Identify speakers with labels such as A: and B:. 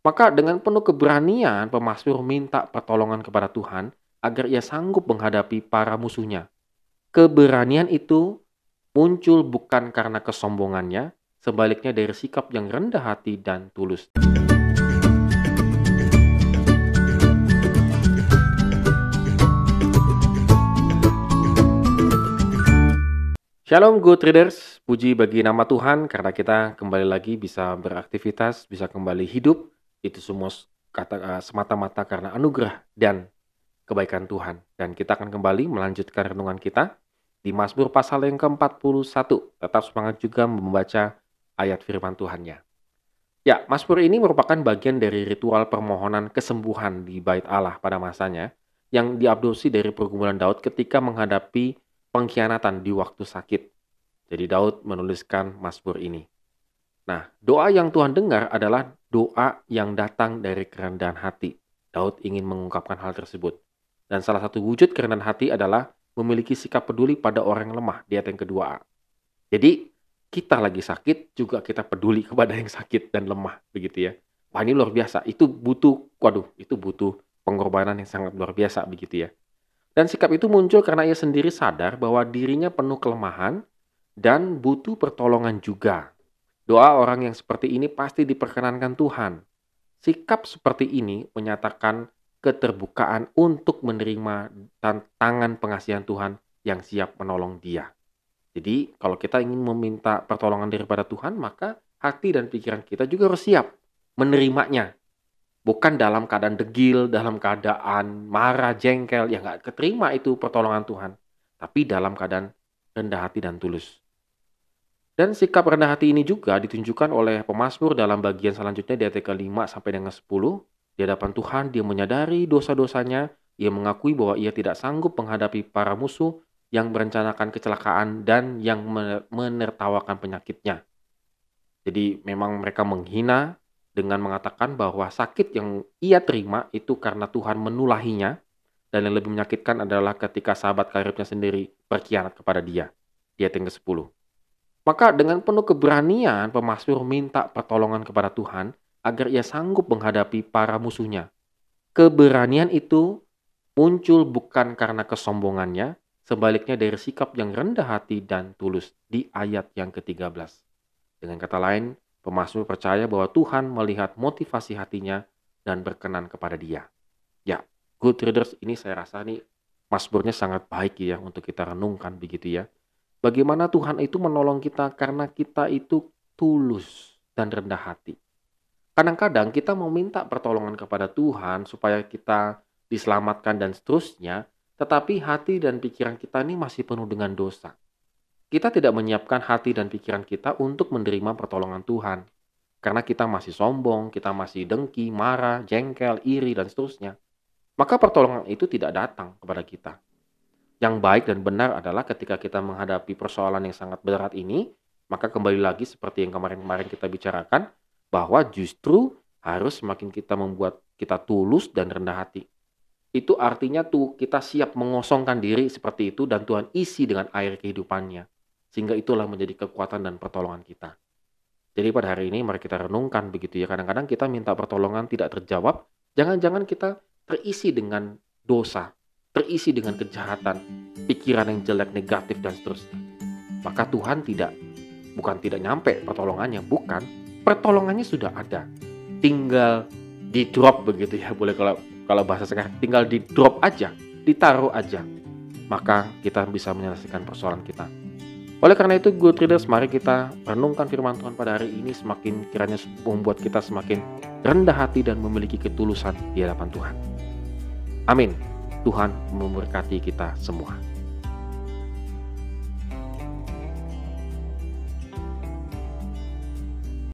A: Maka dengan penuh keberanian pemazmur minta pertolongan kepada Tuhan agar ia sanggup menghadapi para musuhnya. Keberanian itu muncul bukan karena kesombongannya, sebaliknya dari sikap yang rendah hati dan tulus. Shalom good readers, puji bagi nama Tuhan karena kita kembali lagi bisa beraktivitas, bisa kembali hidup. Itu semua semata-mata karena anugerah dan kebaikan Tuhan. Dan kita akan kembali melanjutkan renungan kita di Mazmur pasal yang ke-41. Tetap semangat juga membaca ayat firman Tuhannya. Ya, Mazmur ini merupakan bagian dari ritual permohonan kesembuhan di Bait Allah pada masanya yang diadopsi dari pergumulan Daud ketika menghadapi pengkhianatan di waktu sakit. Jadi Daud menuliskan Mazmur ini. Nah, doa yang Tuhan dengar adalah doa yang datang dari kerendahan hati. Daud ingin mengungkapkan hal tersebut. Dan salah satu wujud kerendahan hati adalah memiliki sikap peduli pada orang yang lemah di ayat yang kedua. Jadi, kita lagi sakit juga kita peduli kepada yang sakit dan lemah, begitu ya. Wah, ini luar biasa. Itu butuh pengorbanan yang sangat luar biasa, begitu ya. Dan sikap itu muncul karena ia sendiri sadar bahwa dirinya penuh kelemahan dan butuh pertolongan juga. Doa orang yang seperti ini pasti diperkenankan Tuhan. Sikap seperti ini menyatakan keterbukaan untuk menerima tantangan pengasihan Tuhan yang siap menolong dia. Jadi kalau kita ingin meminta pertolongan daripada Tuhan, maka hati dan pikiran kita juga harus siap menerimanya. Bukan dalam keadaan degil, dalam keadaan marah, jengkel, ya nggak keterima itu pertolongan Tuhan. Tapi dalam keadaan rendah hati dan tulus. Dan sikap rendah hati ini juga ditunjukkan oleh pemazmur dalam bagian selanjutnya di ayat ke-5 sampai dengan 10. Di hadapan Tuhan dia menyadari dosa-dosanya, ia mengakui bahwa ia tidak sanggup menghadapi para musuh yang merencanakan kecelakaan dan yang menertawakan penyakitnya. Jadi memang mereka menghina dengan mengatakan bahwa sakit yang ia terima itu karena Tuhan menulahinya, dan yang lebih menyakitkan adalah ketika sahabat karibnya sendiri berkhianat kepada dia. Di ayat yang ke-10. Maka dengan penuh keberanian pemazmur minta pertolongan kepada Tuhan agar ia sanggup menghadapi para musuhnya. Keberanian itu muncul bukan karena kesombongannya, sebaliknya dari sikap yang rendah hati dan tulus di ayat yang ke-13. Dengan kata lain, pemazmur percaya bahwa Tuhan melihat motivasi hatinya dan berkenan kepada dia. Ya, good readers, ini saya rasa nih mazmurnya sangat baik ya untuk kita renungkan begitu ya. Bagaimana Tuhan itu menolong kita karena kita itu tulus dan rendah hati. Kadang-kadang kita meminta pertolongan kepada Tuhan supaya kita diselamatkan dan seterusnya, tetapi hati dan pikiran kita ini masih penuh dengan dosa. Kita tidak menyiapkan hati dan pikiran kita untuk menerima pertolongan Tuhan. Karena kita masih sombong, kita masih dengki, marah, jengkel, iri, dan seterusnya. Maka pertolongan itu tidak datang kepada kita. Yang baik dan benar adalah ketika kita menghadapi persoalan yang sangat berat ini, maka kembali lagi seperti yang kemarin-kemarin kita bicarakan, bahwa justru harus semakin kita membuat kita tulus dan rendah hati. Itu artinya tuh kita siap mengosongkan diri seperti itu dan Tuhan isi dengan air kehidupannya. Sehingga itulah menjadi kekuatan dan pertolongan kita. Jadi pada hari ini mari kita renungkan begitu ya. Kadang-kadang kita minta pertolongan tidak terjawab, jangan-jangan kita terisi dengan dosa, terisi dengan kejahatan, pikiran yang jelek, negatif, dan seterusnya. Maka Tuhan bukan tidak nyampe pertolongannya, bukan. Pertolongannya sudah ada. Tinggal di drop begitu ya, boleh kalau bahasa sekarang, tinggal di drop aja, ditaruh aja. Maka kita bisa menyelesaikan persoalan kita. Oleh karena itu, good readers, mari kita renungkan firman Tuhan pada hari ini semakin kiranya membuat kita semakin rendah hati dan memiliki ketulusan di hadapan Tuhan. Amin. Tuhan memberkati kita semua.